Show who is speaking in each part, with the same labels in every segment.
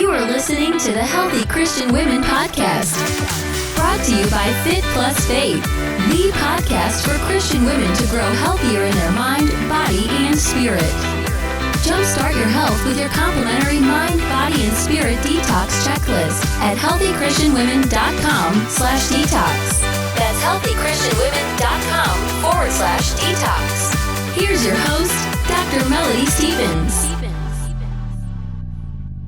Speaker 1: You are listening to the Healthy Christian Women Podcast, brought to you by Fit+Faith, the podcast for Christian women to grow healthier in their mind, body, and spirit. Jumpstart your health with your complimentary mind, body, and spirit detox checklist at healthychristianwomen.com/detox. That's healthychristianwomen.com/detox. Here's your host, Dr. Melody Stevens.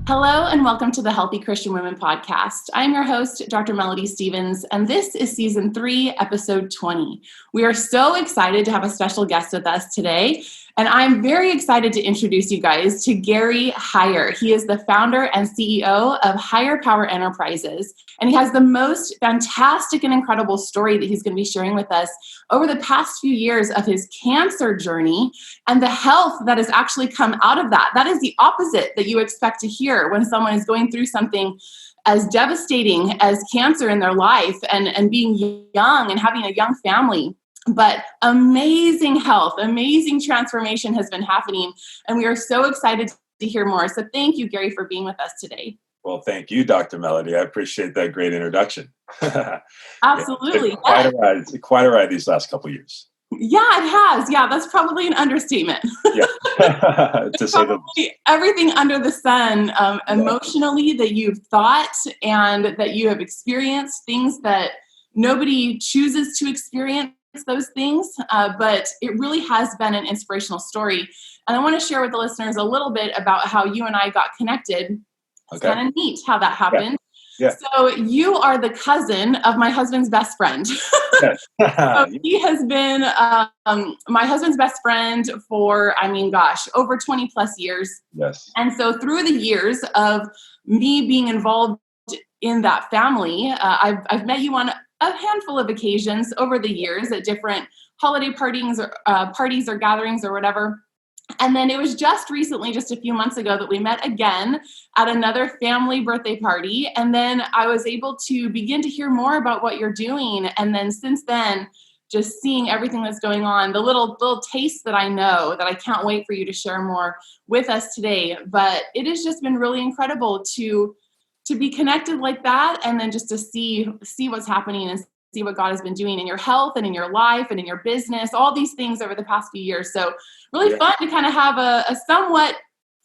Speaker 2: Hello and welcome to the Healthy Christian Women Podcast. I'm your host, Dr. Melody Stevens, and this is Season 3, Episode 20. We are so excited to have a special guest with us today, and I'm very excited to introduce you guys to Gary Higher. He is the founder and CEO of Higher Power Enterprises, and he has the most fantastic and incredible story that he's going to be sharing with us over the past few years of his cancer journey and the health that has actually come out of that. That is the opposite that you expect to hear when someone is going through something as devastating as cancer in their life and being young and having a young family. But amazing health, amazing transformation has been happening, and we are so excited to hear more. So thank you, Gary, for being with us today.
Speaker 3: Well, thank you, Dr. Melody. I appreciate that great introduction.
Speaker 2: Absolutely.
Speaker 3: Yeah, quite a ride these last couple of years.
Speaker 2: Yeah, it has. Yeah, that's probably an understatement.
Speaker 3: Yeah, to say the least.
Speaker 2: Everything under the sun, emotionally, that you've thought and that you have experienced, things that nobody chooses to experience those things, but it really has been an inspirational story. And I want to share with the listeners a little bit about how you and I got connected. It's kind of neat how that happened.
Speaker 3: Yeah.
Speaker 2: So you are the cousin of my husband's best friend.
Speaker 3: Yes.
Speaker 2: So he has been my husband's best friend for, over 20 plus years.
Speaker 3: Yes.
Speaker 2: And so through the years of me being involved in that family, I've met you on a handful of occasions over the years at different holiday parties or gatherings or whatever. And then it was just recently, just a few months ago, that we met again at another family birthday party. And then I was able to begin to hear more about what you're doing. And then since then, just seeing everything that's going on, the little taste that I know, that I can't wait for you to share more with us today. But it has just been really incredible to be connected like that, and then just to see what's happening and see what God has been doing in your health and in your life and in your business, all these things over the past few years. So really fun to kind of have a somewhat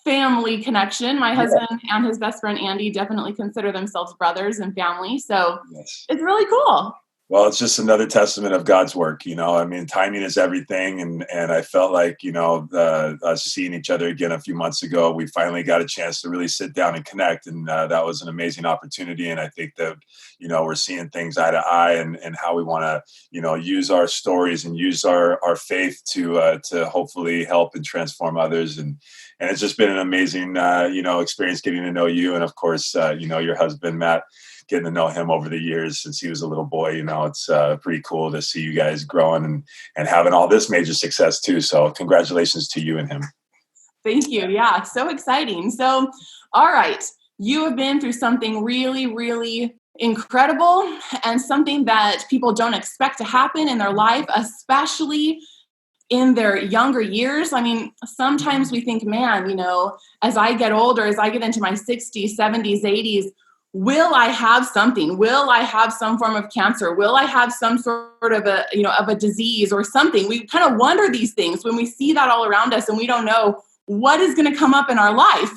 Speaker 2: family connection. My husband and his best friend, Andy, definitely consider themselves brothers and family. So It's really cool.
Speaker 3: Well, it's just another testament of God's work. Timing is everything. And I felt like, us seeing each other again a few months ago, we finally got a chance to really sit down and connect. And that was an amazing opportunity. And I think that, we're seeing things eye to eye and how we want to, use our stories and use our faith to hopefully help and transform others. And it's just been an amazing, experience getting to know you. And of course, your husband, Matt, getting to know him over the years since he was a little boy. It's pretty cool to see you guys growing and having all this major success too. So congratulations to you and him.
Speaker 2: Thank you. Yeah, so exciting. So, all right, you have been through something really, really incredible and something that people don't expect to happen in their life, especially in their younger years. Sometimes we think, man, as I get older, as I get into my 60s, 70s, 80s, will I have something? Will I have some form of cancer? Will I have some sort of a disease or something? We kind of wonder these things when we see that all around us and we don't know what is going to come up in our life.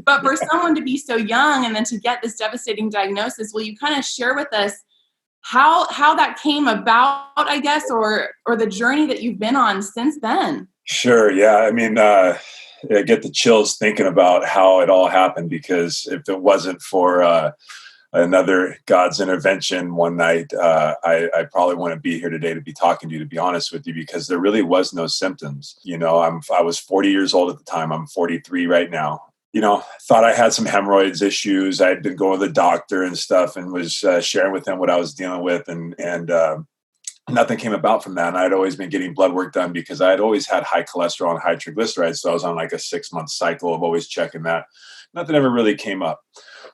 Speaker 2: But for someone to be so young and then to get this devastating diagnosis, will you kind of share with us how that came about, I guess, or the journey that you've been on since then?
Speaker 3: Sure. Yeah. I get the chills thinking about how it all happened, because if it wasn't for another God's intervention one night, I probably wouldn't be here today to be talking to you, to be honest with you, because there really was no symptoms. I was 40 years old at the time. I'm 43 right now. Thought I had some hemorrhoids issues. I'd been going to the doctor and stuff and was sharing with him what I was dealing with. And nothing came about from that. And I'd always been getting blood work done because I had always had high cholesterol and high triglycerides. So I was on like a 6-month cycle of always checking that. Nothing ever really came up.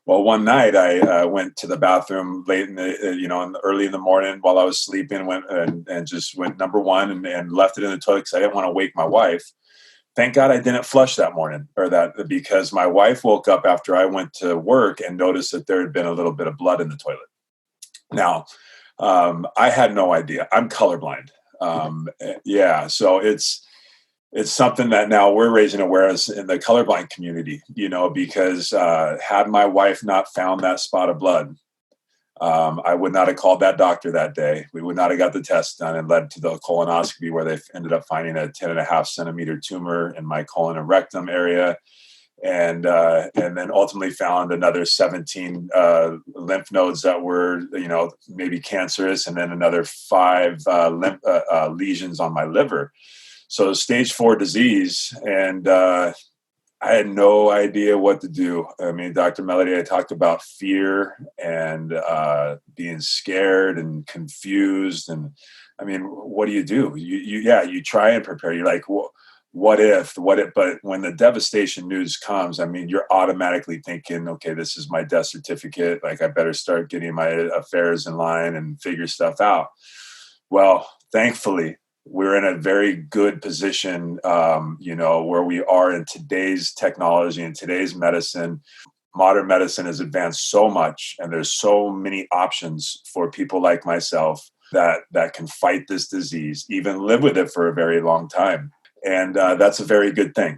Speaker 3: Well, one night I went to the bathroom late early in the morning while I was sleeping, went and just went number one and left it in the toilet because I didn't want to wake my wife. thank God I didn't flush that morning because my wife woke up after I went to work and noticed that there had been a little bit of blood in the toilet. Now, I had no idea. I'm colorblind. So it's something that now we're raising awareness in the colorblind community, because had my wife not found that spot of blood, I would not have called that doctor that day. We would not have got the test done and led to the colonoscopy, where they ended up finding a 10.5 centimeter tumor in my colon and rectum area. And then ultimately found another 17 lymph nodes that were, maybe cancerous, and then another 5 lesions on my liver. So stage 4 disease, and I had no idea what to do. I mean, Dr. Melody, I talked about fear and being scared and confused. And I mean, what do? You try and prepare. You're like, well, what if, but when the devastation news comes, I mean, you're automatically thinking, okay, this is my death certificate. Like, I better start getting my affairs in line and figure stuff out. Well, thankfully, we're in a very good position, where we are in today's technology and today's medicine. Modern medicine has advanced so much, and there's so many options for people like myself that can fight this disease, even live with it for a very long time. And that's a very good thing.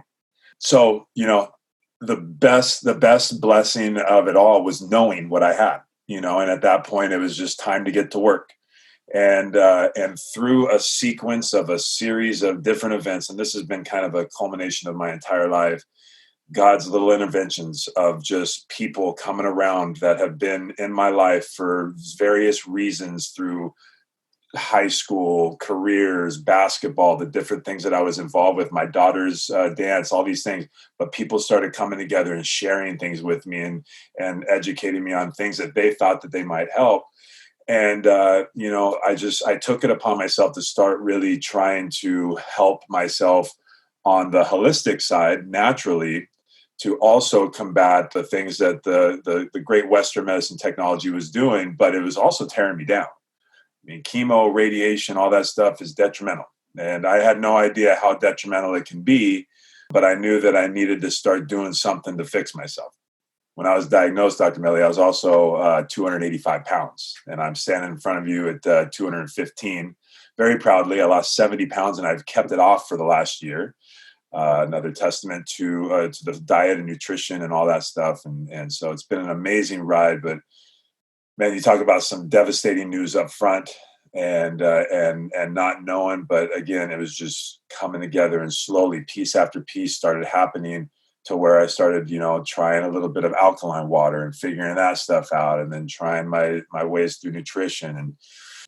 Speaker 3: So, the best blessing of it all was knowing what I had, and at that point it was just time to get to work. And through a sequence of a series of different events, and this has been kind of a culmination of my entire life, God's little interventions of just people coming around that have been in my life for various reasons through high school, careers, basketball, the different things that I was involved with, my daughter's dance, all these things. But people started coming together and sharing things with me and educating me on things that they thought that they might help. And, I took it upon myself to start really trying to help myself on the holistic side naturally, to also combat the things that the great Western medicine technology was doing, but it was also tearing me down. I mean, chemo, radiation, all that stuff is detrimental. And I had no idea how detrimental it can be, but I knew that I needed to start doing something to fix myself. When I was diagnosed, Dr. Melly, I was also 285 pounds, and I'm standing in front of you at 215. Very proudly, I lost 70 pounds, and I've kept it off for the last year. Another testament to the diet and nutrition and all that stuff. And so it's been an amazing ride. But man, you talk about some devastating news up front and not knowing. But again, it was just coming together, and slowly, piece after piece started happening, to where I started, trying a little bit of alkaline water and figuring that stuff out, and then trying my ways through nutrition. And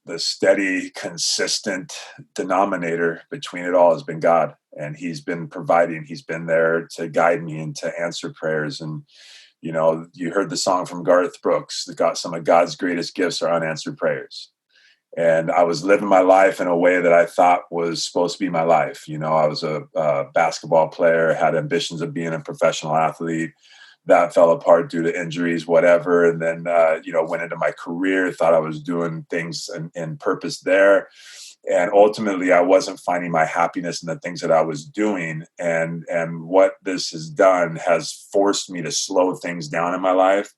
Speaker 3: the steady, consistent denominator between it all has been God. And he's been providing. He's been there to guide me and to answer prayers. And, you heard the song from Garth Brooks, some of God's greatest gifts are unanswered prayers. And I was living my life in a way that I thought was supposed to be my life. I was a basketball player, had ambitions of being a professional athlete. That fell apart due to injuries, whatever. And then, went into my career, thought I was doing things in purpose there. And ultimately, I wasn't finding my happiness in the things that I was doing. And what this has done has forced me to slow things down in my life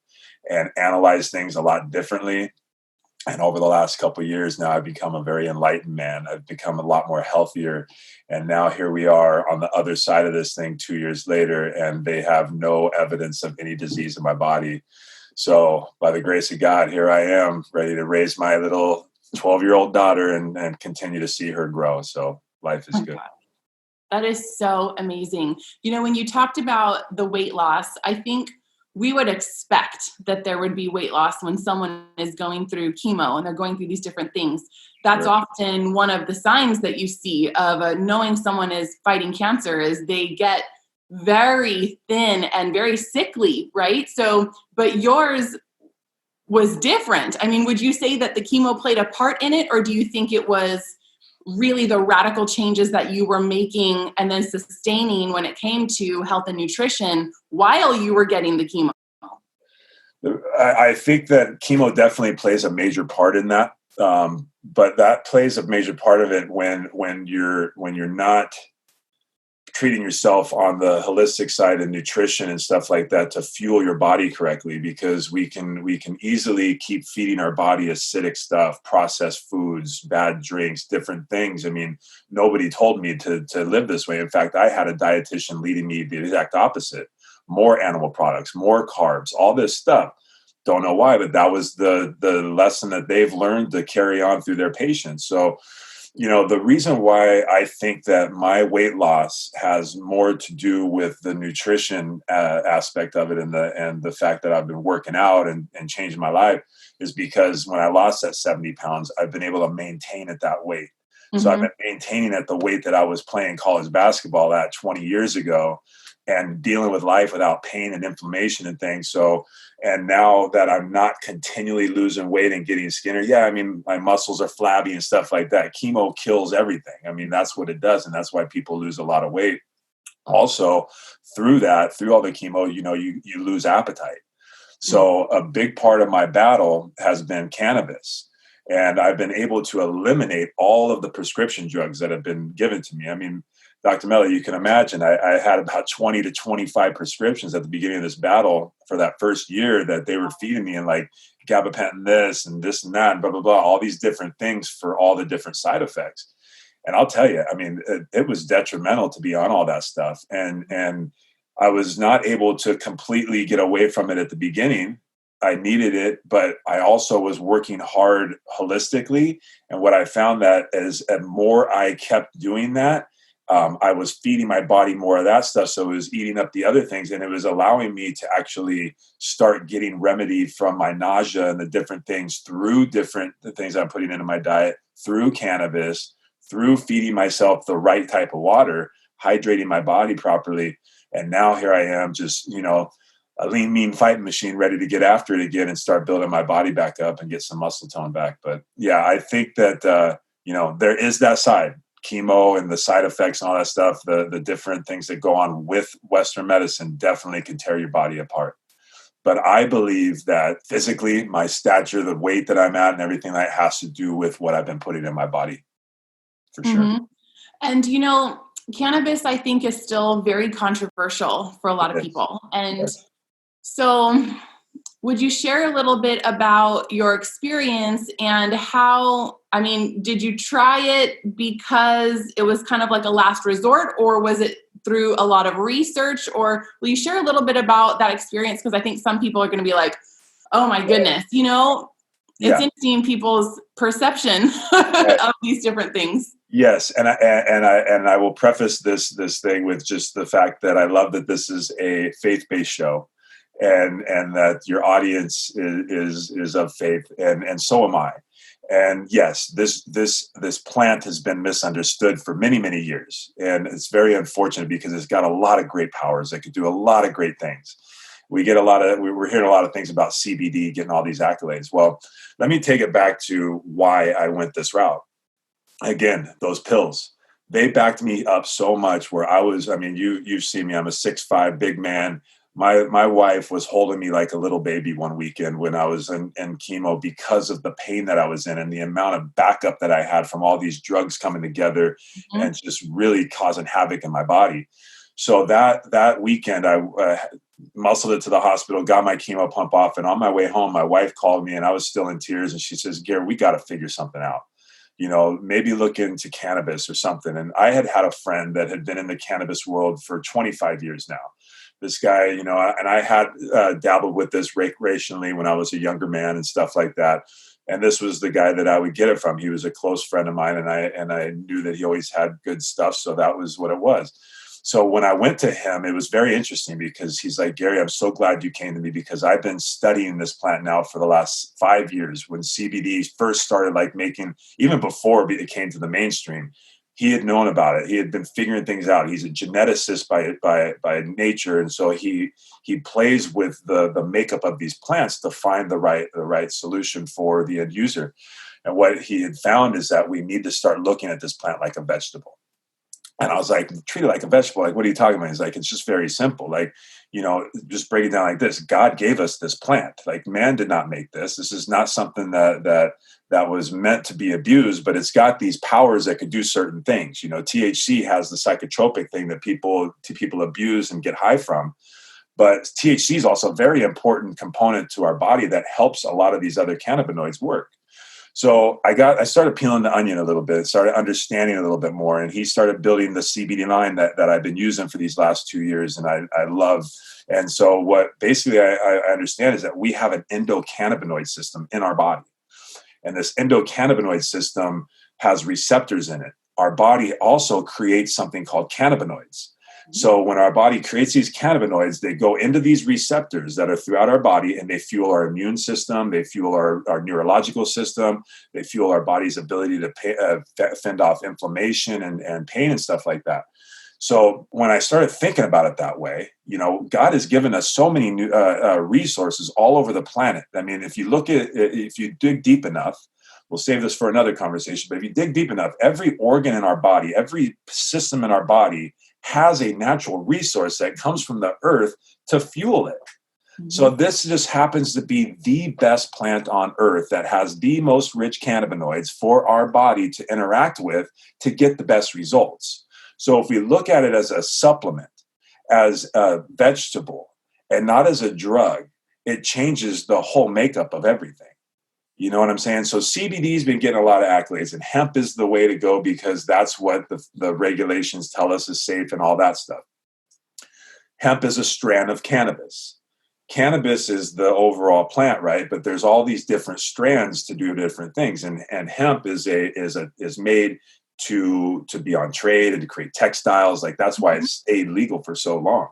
Speaker 3: and analyze things a lot differently. And over the last couple of years now, I've become a very enlightened man. I've become a lot more healthier. And now here we are on the other side of this thing 2 years later, and they have no evidence of any disease in my body. So by the grace of God, here I am, ready to raise my little 12-year-old daughter and continue to see her grow. So life is good.
Speaker 2: God. That is so amazing. When you talked about the weight loss, I think we would expect that there would be weight loss when someone is going through chemo and they're going through these different things. That's
Speaker 3: Sure.
Speaker 2: often one of the signs that you see of knowing someone is fighting cancer, is they get very thin and very sickly, right? So, but yours was different. I mean, would you say that the chemo played a part in it, or do you think it was really the radical changes that you were making and then sustaining when it came to health and nutrition while you were getting the chemo?
Speaker 3: I think that chemo definitely plays a major part in that. But that plays a major part of it when you're not treating yourself on the holistic side of nutrition and stuff like that to fuel your body correctly, because we can easily keep feeding our body acidic stuff, processed foods, bad drinks, different things. I mean, nobody told me to live this way. In fact, I had a dietitian leading me the exact opposite: more animal products, more carbs, all this stuff. Don't know why, but that was the lesson that they've learned to carry on through their patients. So, the reason why I think that my weight loss has more to do with the nutrition aspect of it, and the fact that I've been working out and changing my life, is because when I lost that 70 pounds, I've been able to maintain at that weight. Mm-hmm. So I've been maintaining at the weight that I was playing college basketball at 20 years ago, and dealing with life without pain and inflammation and things. So, and now that I'm not continually losing weight and getting skinnier, yeah, I mean, my muscles are flabby and stuff like that. Chemo kills everything. I mean, that's what it does. And that's why people lose a lot of weight. Also, through all the chemo, you lose appetite. So a big part of my battle has been cannabis. And I've been able to eliminate all of the prescription drugs that have been given to me. I mean, Dr. Melly, you can imagine I had about 20 to 25 prescriptions at the beginning of this battle for that first year that they were feeding me, and like gabapentin this and that and blah, blah, blah, all these different things for all the different side effects. And I'll tell you, I mean, it was detrimental to be on all that stuff. And I was not able to completely get away from it at the beginning. I needed it, but I also was working hard holistically. And what I found that is, the more I kept doing that, I was feeding my body more of that stuff. So it was eating up the other things, and it was allowing me to actually start getting remedy from my nausea and the different things through the things I'm putting into my diet, through cannabis, through feeding myself the right type of water, hydrating my body properly. And now here I am, just, a lean, mean fighting machine, ready to get after it again and start building my body back up and get some muscle tone back. But yeah, I think that, there is that side. Chemo and the side effects and all that stuff, the different things that go on with Western medicine definitely can tear your body apart. But I believe that physically, my stature, the weight that I'm at and everything, that has to do with what I've been putting in my body, for sure.
Speaker 2: Mm-hmm. And, cannabis, I think, is still very controversial for a lot of people. And so would you share a little bit about your experience and how, did you try it because it was kind of like a last resort, or was it through a lot of research? Or will you share a little bit about that experience? Because I think some people are going to be like, oh my goodness, it's interesting people's perception of these different things.
Speaker 3: Yes, and I will preface this thing with just the fact that I love that this is a faith-based show, and that your audience is of faith, and so am I. And yes, this plant has been misunderstood for many, many years, and it's very unfortunate because it's got a lot of great powers that could do a lot of great things. We're hearing a lot of things about CBD getting all these accolades. Well, let me take it back to why I went this route. Again, those pills, they backed me up so much where you've seen me, I'm a 6'5" big man. My wife was holding me like a little baby one weekend when I was in chemo, because of the pain that I was in and the amount of backup that I had from all these drugs coming together and just really causing havoc in my body. So that weekend, I muscled it to the hospital, got my chemo pump off. And on my way home, my wife called me and I was still in tears. And she says, Gary, we got to figure something out. Maybe look into cannabis or something. And I had a friend that had been in the cannabis world for 25 years now. This guy, and I had dabbled with this recreationally when I was a younger man and stuff like that. And this was the guy that I would get it from. He was a close friend of mine, and I knew that he always had good stuff. So that was what it was. So when I went to him, it was very interesting because he's like, Gary, I'm so glad you came to me, because I've been studying this plant now for the last 5 years. When CBD first started making, even before it came to the mainstream, he had known about it. He had been figuring things out. He's a geneticist by nature. And so he plays with the makeup of these plants to find the right solution for the end user. And what he had found is that we need to start looking at this plant like a vegetable. And I was like, treat it like a vegetable. Like, what are you talking about? He's like, it's just very simple. Like, just break it down like this. God gave us this plant. Like, man did not make this. This is not something that was meant to be abused, but it's got these powers that could do certain things. THC has the psychotropic thing that people abuse and get high from. But THC is also a very important component to our body that helps a lot of these other cannabinoids work. So I started peeling the onion a little bit, started understanding a little bit more, and he started building the CBD line that I've been using for these last 2 years, and I love. And so what basically I understand is that we have an endocannabinoid system in our body, and this endocannabinoid system has receptors in it. Our body also creates something called cannabinoids. So when our body creates these cannabinoids, they go into these receptors that are throughout our body, and they fuel our immune system, they fuel our neurological system, they fuel our body's ability to fend off inflammation and pain and stuff like that. So when I started thinking about it that way, God has given us so many new resources all over the planet. I mean, if you dig deep enough, we'll save this for another conversation, but if you dig deep enough, every organ in our body, every system in our body has a natural resource that comes from the earth to fuel it. Mm-hmm. So this just happens to be the best plant on earth that has the most rich cannabinoids for our body to interact with to get the best results. So if we look at it as a supplement, as a vegetable, and not as a drug, it changes the whole makeup of everything. You know what I'm saying? So CBD's been getting a lot of accolades, and hemp is the way to go because that's what the regulations tell us is safe and all that stuff. Hemp is a strand of cannabis. Cannabis is the overall plant, right? But there's all these different strands to do different things, and hemp is made to be on trade and to create textiles. Like that's why it's stayed legal for so long.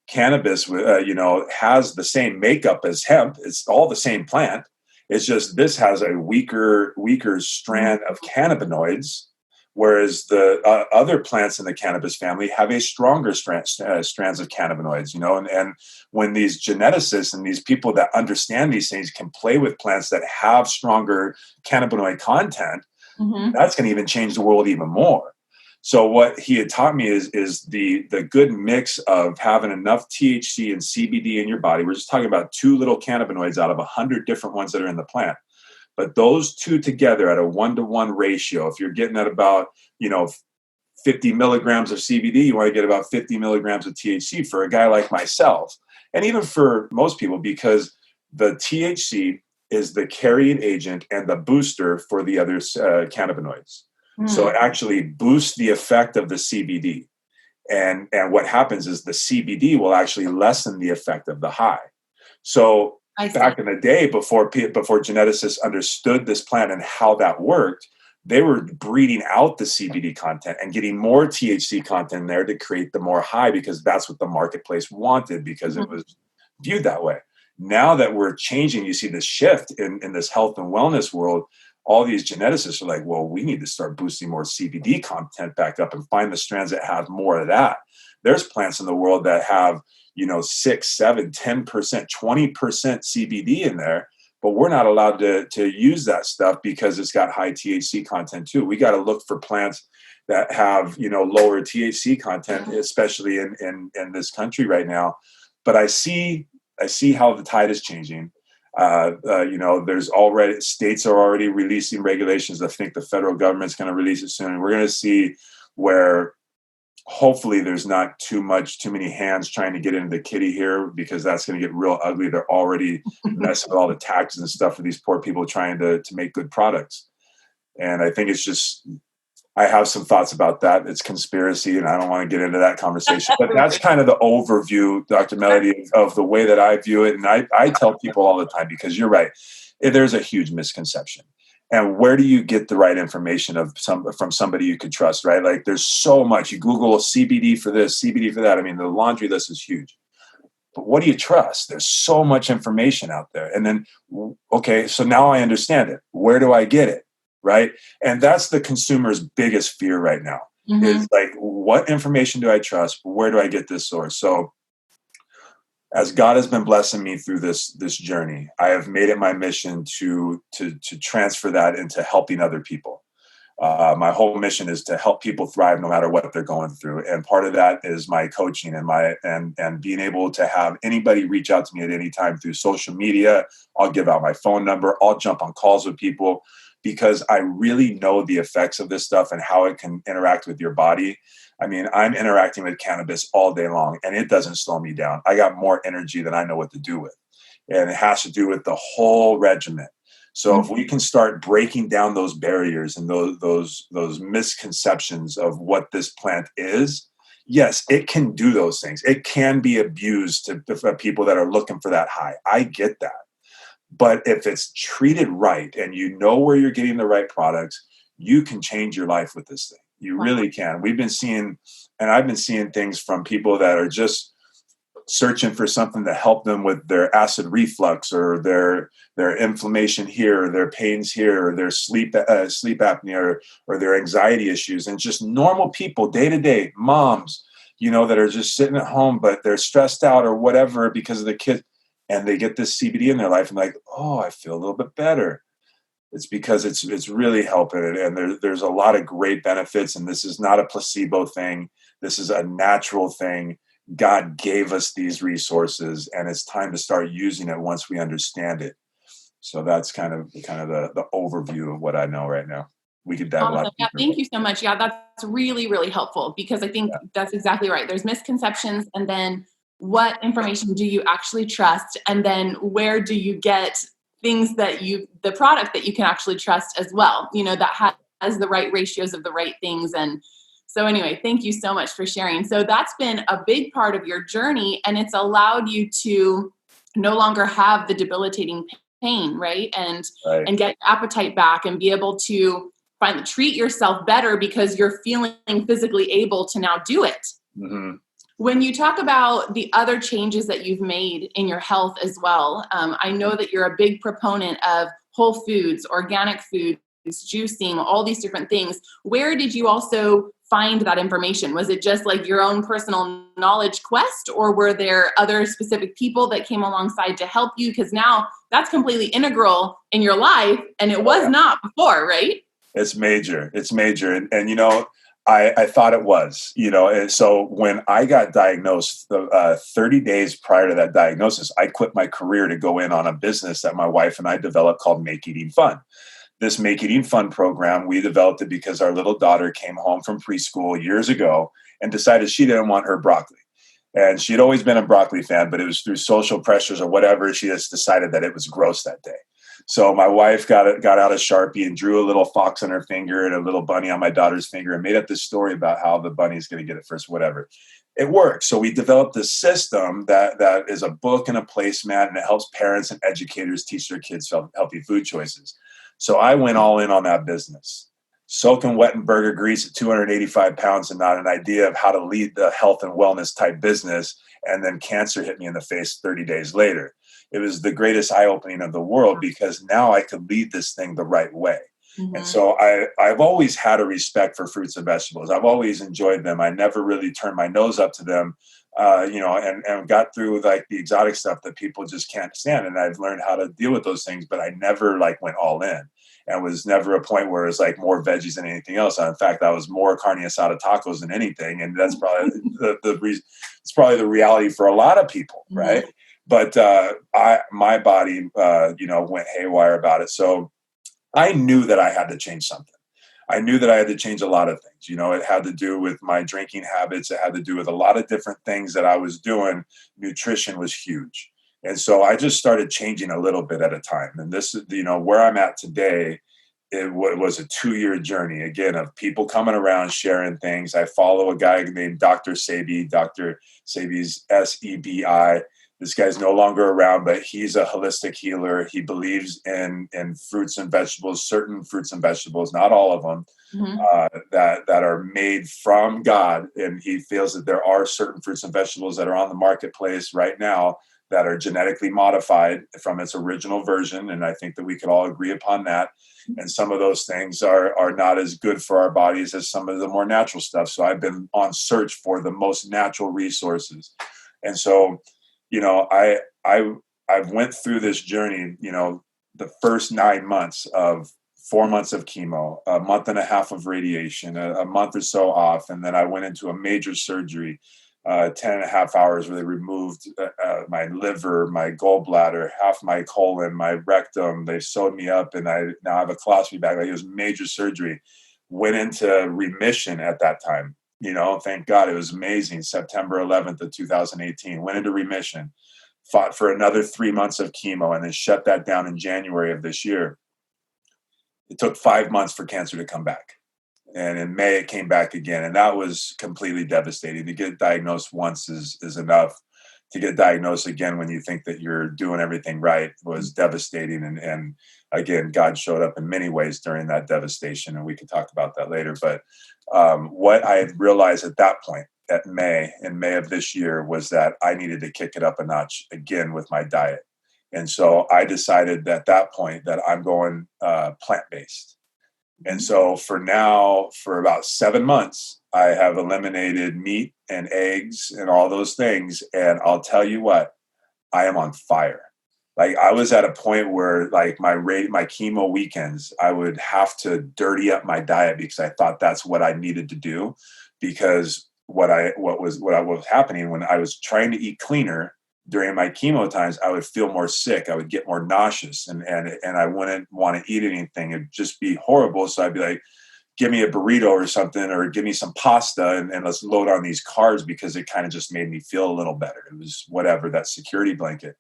Speaker 3: Cannabis, has the same makeup as hemp. It's all the same plant. It's just this has a weaker strand of cannabinoids, whereas the other plants in the cannabis family have a stronger strands of cannabinoids. And when these geneticists and these people that understand these things can play with plants that have stronger cannabinoid content, that's going to even change the world even more. So what he had taught me is the good mix of having enough THC and CBD in your body. We're just talking about 2 little cannabinoids out of 100 different ones that are in the plant. But those 2 together at a 1-to-1 ratio, if you're getting at about, 50 milligrams of CBD, you want to get about 50 milligrams of THC for a guy like myself. And even for most people, because the THC is the carrying agent and the booster for the other cannabinoids. So it actually boosts the effect of the CBD. And what happens is the CBD will actually lessen the effect of the high. So back in the day, before geneticists understood this plant and how that worked, they were breeding out the CBD content and getting more THC content in there to create the more high, because that's what the marketplace wanted, because it was viewed that way. Now that we're changing, you see this shift in this health and wellness world. All these geneticists are like, well, we need to start boosting more CBD content back up and find the strands that have more of that. There's plants in the world that have, 6, 7, 10%, 20% CBD in there, but we're not allowed to use that stuff because it's got high THC content too. We got to look for plants that have, lower THC content, especially in this country right now. But I see how the tide is changing. There's already states are already releasing regulations. I think the federal government's going to release it soon. We're going to see where hopefully there's not too many hands trying to get into the kitty here, because that's going to get real ugly. They're already messing with all the taxes and stuff for these poor people trying to make good products. And I think it's just, I have some thoughts about that. It's conspiracy, and I don't want to get into that conversation. But that's kind of the overview, Dr. Melody, of the way that I view it. And I tell people all the time, because you're right, there's a huge misconception. And where do you get the right information from somebody you could trust, right? Like there's so much. You Google CBD for this, CBD for that. I mean, the laundry list is huge. But what do you trust? There's so much information out there. And then, okay, so now I understand it. Where do I get it? Right. And that's the consumer's biggest fear right now, is like, what information do I trust? Where do I get this source? So as God has been blessing me through this journey, I have made it my mission to transfer that into helping other people. My whole mission is to help people thrive no matter what they're going through. And part of that is my coaching and being able to have anybody reach out to me at any time through social media. I'll give out my phone number. I'll jump on calls with people because I really know the effects of this stuff and how it can interact with your body. I mean, I'm interacting with cannabis all day long and it doesn't slow me down. I got more energy than I know what to do with. And it has to do with the whole regimen. So if we can start breaking down those barriers and those misconceptions of what this plant is, yes, it can do those things. It can be abused to people that are looking for that high. I get that. But if it's treated right and you know where you're getting the right products, you can change your life with this thing. You really can. I've been seeing things from people that are just searching for something to help them with their acid reflux or their inflammation here, or their pains here, or their sleep apnea, or their anxiety issues, and just normal people, day to day, moms, that are just sitting at home, but they're stressed out or whatever because of the kids, and they get this CBD in their life and like, oh, I feel a little bit better. It's because it's really helping it, and there's a lot of great benefits, and this is not a placebo thing. This is a natural thing. God gave us these resources, and it's time to start using it once we understand it. So that's kind of the overview of what I know right now. We could dive a lot deeper.
Speaker 2: Thank you so much. Yeah, that's really, really helpful because I think that's exactly right. There's misconceptions, and then what information do you actually trust? And then where do you get things the product that you can actually trust as well, that has the right ratios of the right things. And so anyway, thank you so much for sharing. So that's been a big part of your journey, and it's allowed you to no longer have the debilitating pain, right? And get appetite back and be able to treat yourself better because you're feeling physically able to now do it.
Speaker 3: Mm-hmm.
Speaker 2: When you talk about the other changes that you've made in your health as well, I know that you're a big proponent of whole foods, organic foods, juicing, all these different things. Where did you also find that information? Was it just like your own personal knowledge quest, or were there other specific people that came alongside to help you? Because now that's completely integral in your life, and it was not before, right?
Speaker 3: It's major. And I thought it was, and so when I got diagnosed, 30 days prior to that diagnosis, I quit my career to go in on a business that my wife and I developed called Make Eating Fun. This Make Eating Fun program, we developed it because our little daughter came home from preschool years ago and decided she didn't want her broccoli. And she'd always been a broccoli fan, but it was through social pressures or whatever, she just decided that it was gross that day. So my wife got out a Sharpie and drew a little fox on her finger and a little bunny on my daughter's finger and made up this story about how the bunny's going to get it first, whatever. It worked. So we developed this system that is a book and a placemat, and it helps parents and educators teach their kids healthy food choices. So I went all in on that business, soaking wet in burger grease at 285 pounds and not an idea of how to lead the health and wellness type business. And then cancer hit me in the face 30 days later. It was the greatest eye-opening of the world because now I could lead this thing the right way. Mm-hmm. And so I've always had a respect for fruits and vegetables. I've always enjoyed them. I never really turned my nose up to them, and got through like the exotic stuff that people just can't stand. And I've learned how to deal with those things, but I never went all in. And was never a point where it was more veggies than anything else. In fact, I was more carne asada tacos than anything. And that's probably the reason. It's probably the reality for a lot of people, right? Mm-hmm. But my body, went haywire about it. So I knew that I had to change something. I knew that I had to change a lot of things. It had to do with my drinking habits. It had to do with a lot of different things that I was doing. Nutrition was huge. And so I just started changing a little bit at a time. And this is, where I'm at today, it was a 2-year journey, again, of people coming around, sharing things. I follow a guy named Dr. Sebi, Dr. Sebi's SEBI. This guy's no longer around, but he's a holistic healer. He believes in fruits and vegetables, certain fruits and vegetables, not all of them, mm-hmm. that are made from God. And he feels that there are certain fruits and vegetables that are on the marketplace right now that are genetically modified from its original version. And I think that we could all agree upon that. And some of those things are not as good for our bodies as some of the more natural stuff. So I've been on search for the most natural resources. And so, I went through this journey, the first 9 months of 4 months of chemo, a month and a half of radiation, a month or so off. And then I went into a major surgery, 10 and a half hours where they removed my liver, my gallbladder, half my colon, my rectum. They sewed me up and I now have a colostomy bag. Like, it was major surgery. Went into remission at that time. Thank God, it was amazing. September 11th of 2018, went into remission, fought for another 3 months of chemo, and then shut that down in January of this year. It took 5 months for cancer to come back. And in May, it came back again. And that was completely devastating. To get diagnosed once is enough. To get diagnosed again when you think that you're doing everything right was devastating. And again, God showed up in many ways during that devastation. And we can talk about that later. But what I had realized at that point, in May of this year, was that I needed to kick it up a notch again with my diet. And so I decided at that point that I'm going plant-based. And so for about 7 months, I have eliminated meat and eggs and all those things. And I'll tell you what, I am on fire. Like, I was at a point where, like, my chemo weekends, I would have to dirty up my diet because I thought that's what I needed to do. Because what was happening when I was trying to eat cleaner during my chemo times, I would feel more sick. I would get more nauseous and I wouldn't want to eat anything. It'd just be horrible. So I'd be like, give me a burrito or something, or give me some pasta and let's load on these carbs, because it kind of just made me feel a little better. It was whatever, that security blanket.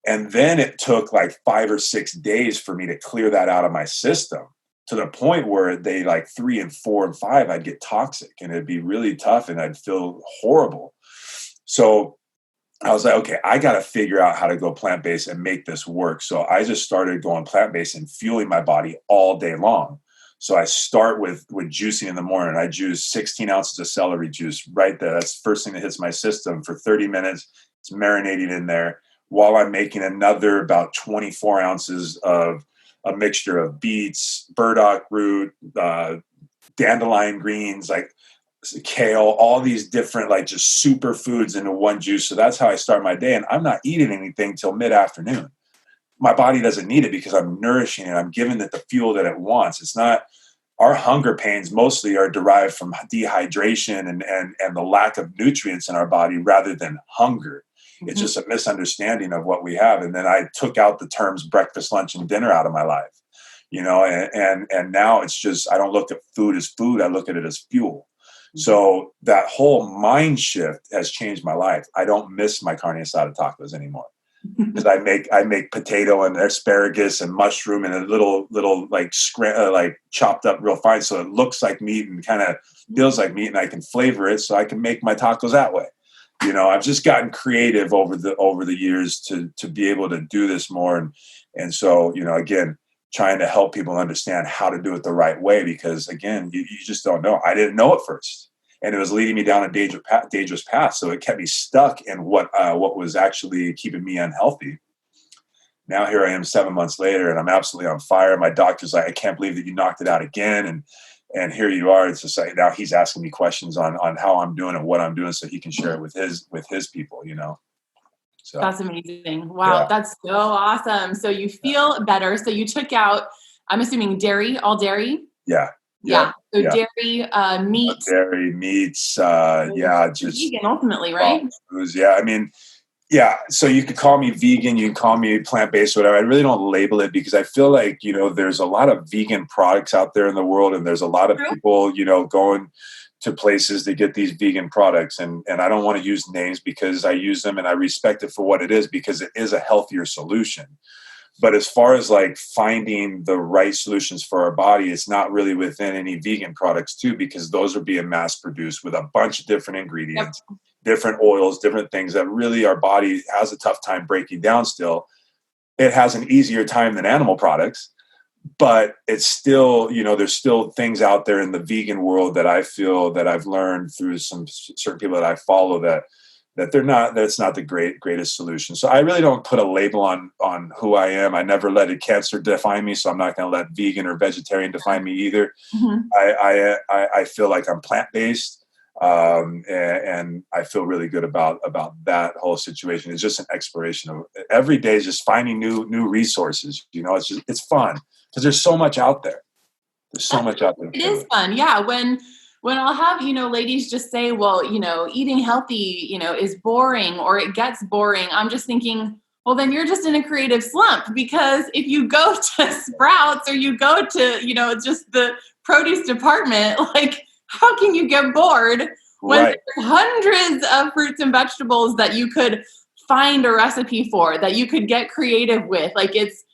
Speaker 3: And then it took like 5 or 6 days for me to clear that out of my system, to the point where they, like 3 and 4 and 5, I'd get toxic and it'd be really tough and I'd feel horrible. So I was like, okay, I got to figure out how to go plant-based and make this work. So I just started going plant-based and fueling my body all day long. So I start with juicing in the morning. I juice 16 ounces of celery juice right there. That's the first thing that hits my system for 30 minutes. It's marinating in there while I'm making another about 24 ounces of a mixture of beets, burdock root, dandelion greens, like kale, all these different, like, just super foods into one juice. So that's how I start my day. And I'm not eating anything till mid-afternoon. My body doesn't need it because I'm nourishing it. I'm giving it the fuel that it wants. It's not, our hunger pains mostly are derived from dehydration and the lack of nutrients in our body rather than hunger. Mm-hmm. It's just a misunderstanding of what we have. And then I took out the terms breakfast, lunch, and dinner out of my life, and now it's just, I don't look at food as food. I look at it as fuel. So that whole mind shift has changed my life. I don't miss my carne asada tacos anymore, because I make potato and asparagus and mushroom and a little like chopped up real fine, so it looks like meat and kind of feels like meat, and I can flavor it so I can make my tacos that way. I've just gotten creative over the years to be able to do this more, and so again, trying to help people understand how to do it the right way, because again, you just don't know. I didn't know at first, and it was leading me down a dangerous path. So it kept me stuck in what was actually keeping me unhealthy. Now here I am 7 months later, and I'm absolutely on fire. My doctor's like, I can't believe that you knocked it out again. And here you are. It's just like, now he's asking me questions on how I'm doing and what I'm doing, so he can share it with his people, So
Speaker 2: that's amazing. Wow. Yeah. That's so awesome. So you feel better. So you took out, I'm assuming all dairy.
Speaker 3: Yeah.
Speaker 2: So dairy, meat.
Speaker 3: Dairy, meats, just
Speaker 2: vegan ultimately, right?
Speaker 3: Foods, so you could call me vegan, you can call me plant-based, whatever. I really don't label it, because I feel like, there's a lot of vegan products out there in the world, and there's a lot of people, going to places to get these vegan products. And I don't want to use names because I use them and I respect it for what it is, because it is a healthier solution. But as far as like finding the right solutions for our body, it's not really within any vegan products too, because those are being mass produced with a bunch of different ingredients, different oils, different things that really our body has a tough time breaking down still. It has an easier time than animal products, but it's still, there's still things out there in the vegan world that I feel that I've learned through some certain people that I follow that that's not the greatest solution. So I really don't put a label on who I am. I never let cancer define me, so I'm not going to let vegan or vegetarian define me either. Mm-hmm. I feel like I'm plant-based. And I feel really good about that whole situation. It's just an exploration of every day is just finding new resources. It's fun because there's so much out there. There's so much out there.
Speaker 2: It is fun. Yeah. When I'll have, ladies just say, well, eating healthy, is boring or it gets boring. I'm just thinking, well, then you're just in a creative slump, because if you go to Sprouts or you go to, just the produce department, like, how can you get bored when
Speaker 3: Right.
Speaker 2: there's hundreds of fruits and vegetables that you could find a recipe for, that you could get creative with? Like, it's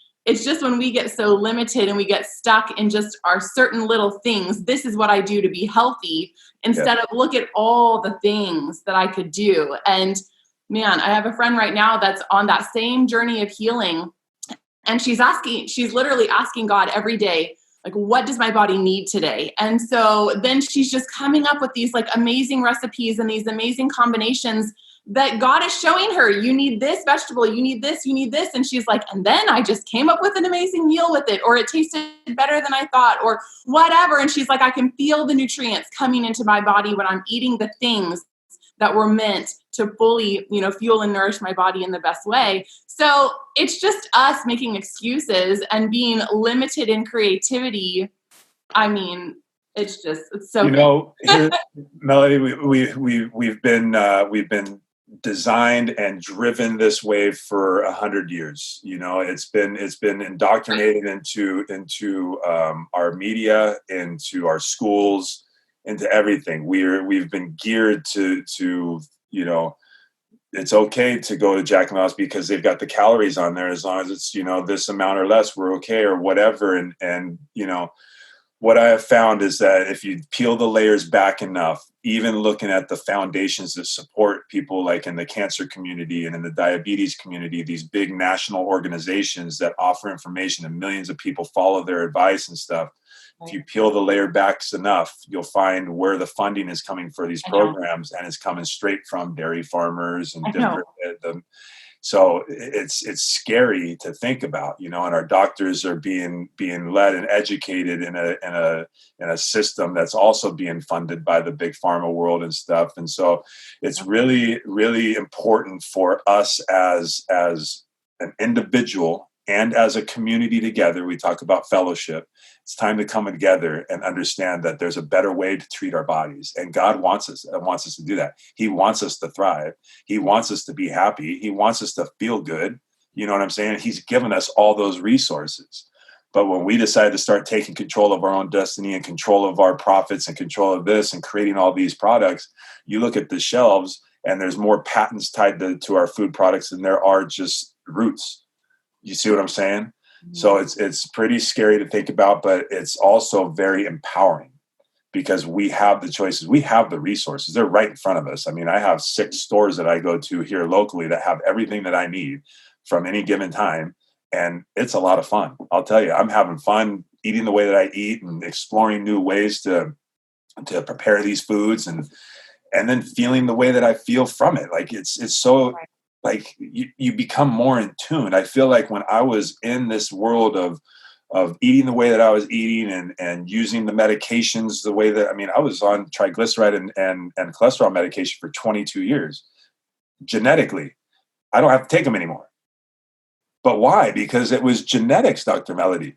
Speaker 2: just when we get so limited and we get stuck in just our certain little things, this is what I do to be healthy, instead of look at all the things that I could do. And man, I have a friend right now that's on that same journey of healing. And she's literally asking God every day, like, what does my body need today? And so then she's just coming up with these like amazing recipes and these amazing combinations that God is showing her. You need this vegetable, you need this, you need this. And she's like, and then I just came up with an amazing meal with it, or it tasted better than I thought, or whatever. And she's like, I can feel the nutrients coming into my body when I'm eating the things that were meant to fully, fuel and nourish my body in the best way. So it's just us making excuses and being limited in creativity. I mean, it's so.
Speaker 3: Here, Melody, we've been designed and driven this way for 100 years. It's been indoctrinated into our media, into our schools, into everything. We've been geared to it's okay to go to Jack in the Box because they've got the calories on there, as long as it's this amount or less, we're okay, or whatever. And what I have found is that if you peel the layers back enough, even looking at the foundations that support people, like in the cancer community and in the diabetes community, these big national organizations that offer information and millions of people follow their advice and stuff. If you peel the layer back enough, you'll find where the funding is coming for these programs, and it's coming straight from dairy farmers and different. So it's scary to think about, and our doctors are being led and educated in a system that's also being funded by the big pharma world and stuff. And so it's really, really important for us as an individual and as a community together. We talk about fellowship. It's time to come together and understand that there's a better way to treat our bodies. And God wants us to do that. He wants us to thrive. He wants us to be happy. He wants us to feel good. You know what I'm saying? He's given us all those resources. But when we decide to start taking control of our own destiny and control of our profits and control of this and creating all these products, you look at the shelves and there's more patents tied to our food products than there are just roots. You see what I'm saying? So it's pretty scary to think about, but it's also very empowering because we have the choices. We have the resources. They're right in front of us. I mean, I have 6 stores that I go to here locally that have everything that I need from any given time. And it's a lot of fun. I'll tell you, I'm having fun eating the way that I eat and exploring new ways to prepare these foods and then feeling the way that I feel from it. Like it's so... Like you become more in tune. I feel like when I was in this world of eating the way that I was eating and using the medications the way that, I was on triglyceride and cholesterol medication for 22 years. Genetically, I don't have to take them anymore. But why? Because it was genetics, Dr. Melody.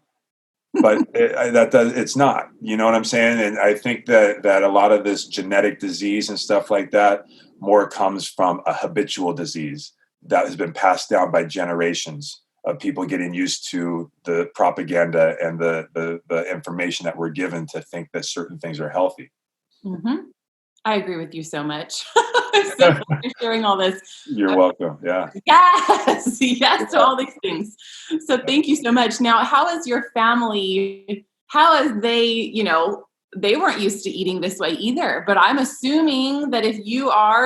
Speaker 3: But it's not, you know what I'm saying? And I think that a lot of this genetic disease and stuff like that more comes from a habitual disease that has been passed down by generations of people getting used to the propaganda and the information that we're given to think that certain things are healthy.
Speaker 2: Mm-hmm. I agree with you so much. So for sharing all this.
Speaker 3: You're welcome. Yeah.
Speaker 2: Yes to all these things. So thank you so much. Now, how is your family? How is they, they weren't used to eating this way either, but I'm assuming that if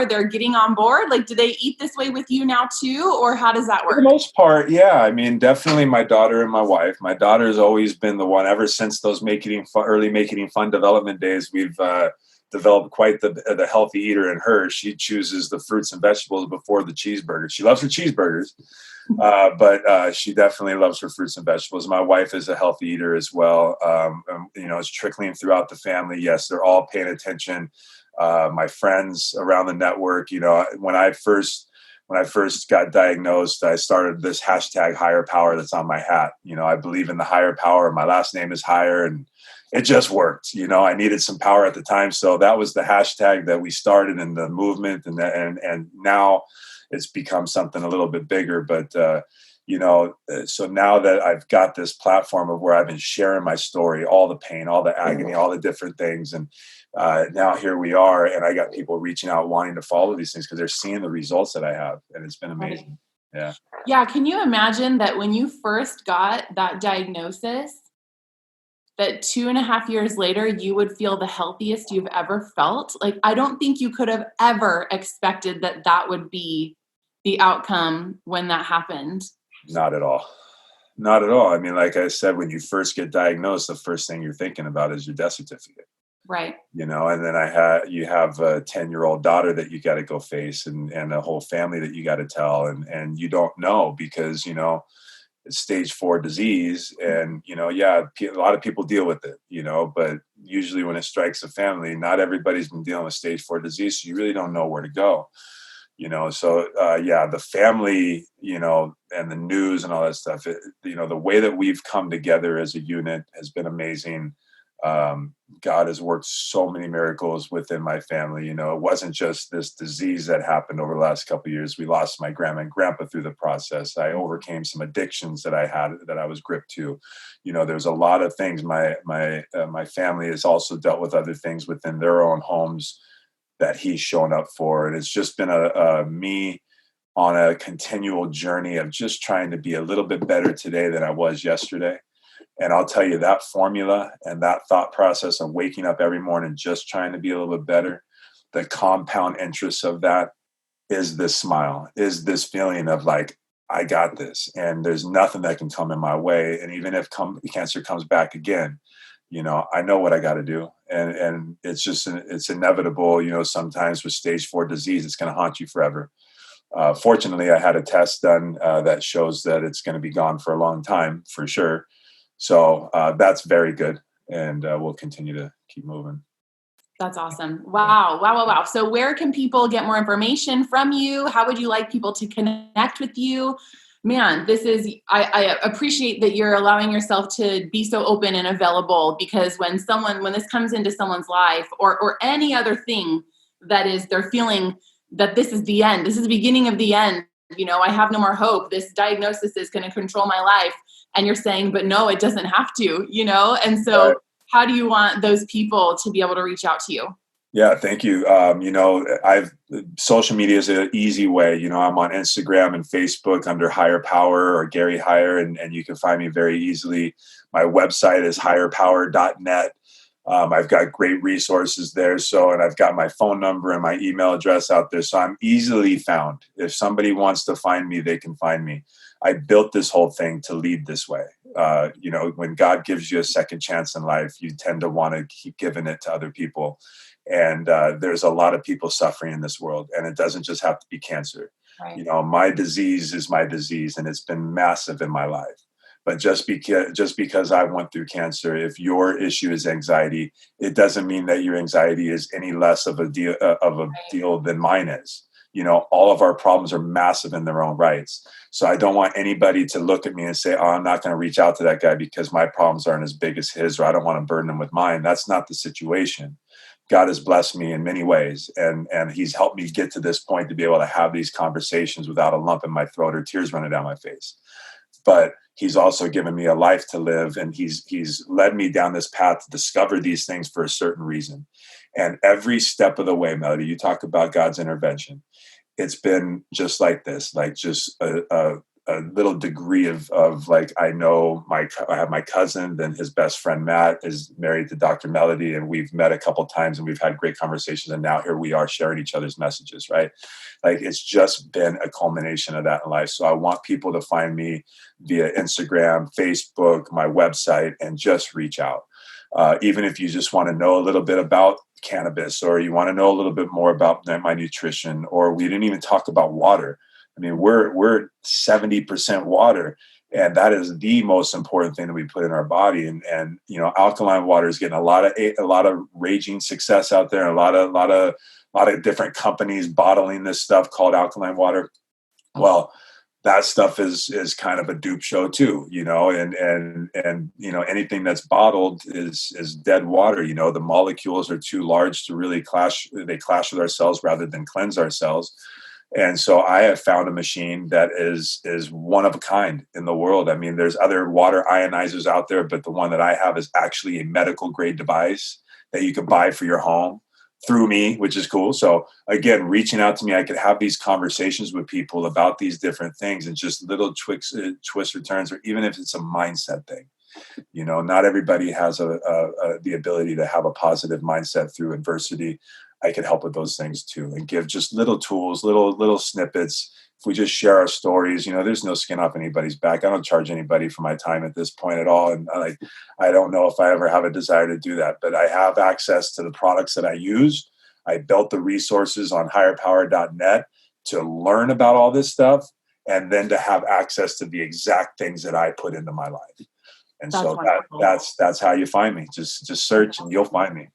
Speaker 2: they're getting on board. Like, do they eat this way with you now too? Or how does that work?
Speaker 3: For the most part, yeah. Definitely my daughter and my wife. My daughter's always been the one ever since those early Making Fun development days. We've developed quite the healthy eater in her. She chooses the fruits and vegetables before the cheeseburgers. She loves her cheeseburgers, but she definitely loves her fruits and vegetables. My wife is a healthy eater as well. It's trickling throughout the family. Yes, they're all paying attention. my friends around the network. When I first got diagnosed, I started this hashtag higher power that's on my hat. I believe in the higher power. My last name is Higher, and it just worked. I needed some power at the time. So that was the hashtag that we started in the movement. And now it's become something a little bit bigger. But, so now that I've got this platform of where I've been sharing my story, all the pain, all the agony, all the different things. And now here we are. And I got people reaching out, wanting to follow these things because they're seeing the results that I have. And it's been amazing. Yeah.
Speaker 2: Yeah. Can you imagine that when you first got that diagnosis, that 2.5 years later, you would feel the healthiest you've ever felt? Like, I don't think you could have ever expected that would be the outcome when that happened.
Speaker 3: Not at all. Not at all. I mean, like I said, when you first get diagnosed, the first thing you're thinking about is your death certificate.
Speaker 2: Right.
Speaker 3: And then you have a 10-year-old daughter that you got to go face and a whole family that you got to tell. And you don't know because, it's stage 4 disease. And, a lot of people deal with it, but usually when it strikes a family, not everybody's been dealing with stage 4 disease. So you really don't know where to go, So, the family, and the news and all that stuff, the way that we've come together as a unit has been amazing. God has worked so many miracles within my family. It wasn't just this disease that happened over the last couple of years. We lost my grandma and grandpa through the process. I overcame some addictions that I had that I was gripped to. There's a lot of things. My family has also dealt with other things within their own homes that he's shown up for. And it's just been me on a continual journey of just trying to be a little bit better today than I was yesterday. And I'll tell you, that formula and that thought process of waking up every morning just trying to be a little bit better, the compound interest of that is this smile, is this feeling of like, I got this, and there's nothing that can come in my way. And even if cancer comes back again, I know what I got to do. And it's inevitable, sometimes with stage 4 disease, it's going to haunt you forever. Fortunately, I had a test done that shows that it's going to be gone for a long time, for sure. So that's very good. And we'll continue to keep moving.
Speaker 2: That's awesome. Wow. So where can people get more information from you? How would you like people to connect with you? Man, I appreciate that you're allowing yourself to be so open and available, because when this comes into someone's life or any other thing they're feeling that this is the end, this is the beginning of the end, I have no more hope. This diagnosis is going to control my life. And you're saying, but no, it doesn't have to, And so right. How do you want those people to be able to reach out to you?
Speaker 3: Yeah, thank you. Social media is an easy way. I'm on Instagram and Facebook under Higher Power or Gary Higher, and you can find me very easily. My website is higherpower.net. I've got great resources there. And I've got my phone number and my email address out there. So I'm easily found. If somebody wants to find me, they can find me. I built this whole thing to lead this way. When God gives you a second chance in life, you tend to want to keep giving it to other people. And there's a lot of people suffering in this world. And it doesn't just have to be cancer. Right. My disease is my disease, and it's been massive in my life. But just because I went through cancer, if your issue is anxiety, it doesn't mean that your anxiety is any less of a deal than mine is. All of our problems are massive in their own rights. So I don't want anybody to look at me and say, oh, I'm not going to reach out to that guy because my problems aren't as big as his, or I don't want to burden him with mine. That's not the situation. God has blessed me in many ways, and he's helped me get to this point to be able to have these conversations without a lump in my throat or tears running down my face. But he's also given me a life to live, and he's led me down this path to discover these things for a certain reason. And every step of the way, Melody, you talk about God's intervention. It's been just like this, like just a little degree of like, I have my cousin, then his best friend, Matt, is married to Dr. Melody, and we've met a couple times and we've had great conversations. And now here we are sharing each other's messages, right? Like, it's just been a culmination of that in life. So I want people to find me via Instagram, Facebook, my website, and just reach out. Even if you just want to know a little bit about cannabis, or you want to know a little bit more about my nutrition, or we didn't even talk about water. I mean, we're 70% water, and that is the most important thing that we put in our body. And you know, alkaline water is getting a lot of raging success out there, and a lot of different companies bottling this stuff called alkaline water. Well, that stuff is kind of a dupe show too, you know, and you know, anything that's bottled is dead water. You know, the molecules are too large to really clash. They clash with our cells rather than cleanse our cells. And so I have found a machine that is one of a kind in the world. I mean, there's other water ionizers out there, but the one that I have is actually a medical grade device that you can buy for your home through me, which is cool. So again, reaching out to me, I could have these conversations with people about these different things, and just little twists or turns, or even if it's a mindset thing. You know, not everybody has the ability to have a positive mindset through adversity. I can help with those things too, and give just little tools, little snippets. If we just share our stories, you know, there's no skin off anybody's back. I don't charge anybody for my time at this point at all. And I don't know if I ever have a desire to do that, but I have access to the products that I use. I built the resources on higherpower.net to learn about all this stuff, and then to have access to the exact things that I put into my life. And that's so that's how you find me. Just search and you'll find me.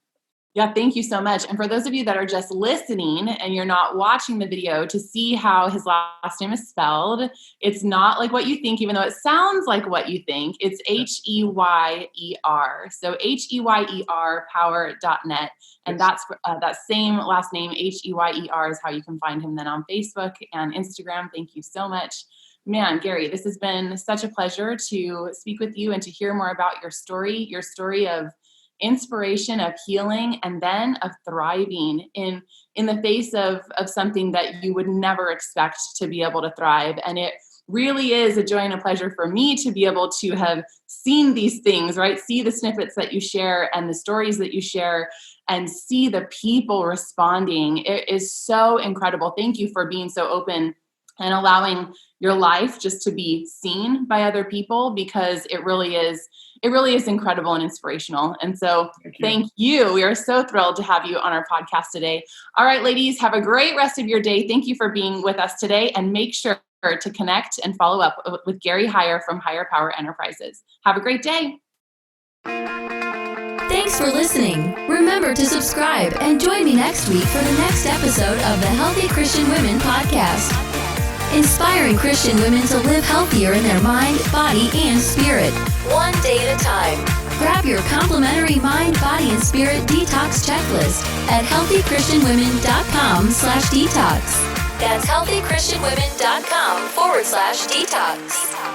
Speaker 2: Yeah, thank you so much. And for those of you that are just listening and you're not watching the video, to see how his last name is spelled, it's not like what you think, even though it sounds like what you think. It's Heyer. So Heyer power.net. And that's that same last name, Heyer, is how you can find him then on Facebook and Instagram. Thank you so much. Man, Gary, this has been such a pleasure to speak with you and to hear more about your story of inspiration, of healing, and then of thriving in the face of something that you would never expect to be able to thrive. And it really is a joy and a pleasure for me to be able to have seen these things, right? See the snippets that you share and the stories that you share, and see the people responding. It is so incredible. Thank you for being so open and allowing your life just to be seen by other people, because it really is incredible and inspirational. And so thank you. We are so thrilled to have you on our podcast today. All right, ladies, have a great rest of your day. Thank you for being with us today, and make sure to connect and follow up with Gary Heyer from Higher Power Enterprises. Have a great day.
Speaker 1: Thanks for listening. Remember to subscribe and join me next week for the next episode of the Healthy Christian Women Podcast. Inspiring Christian women to live healthier in their mind, body, and spirit, one day at a time. Grab your complimentary mind, body, and spirit detox checklist at healthychristianwomen.com/detox. That's healthychristianwomen.com/detox.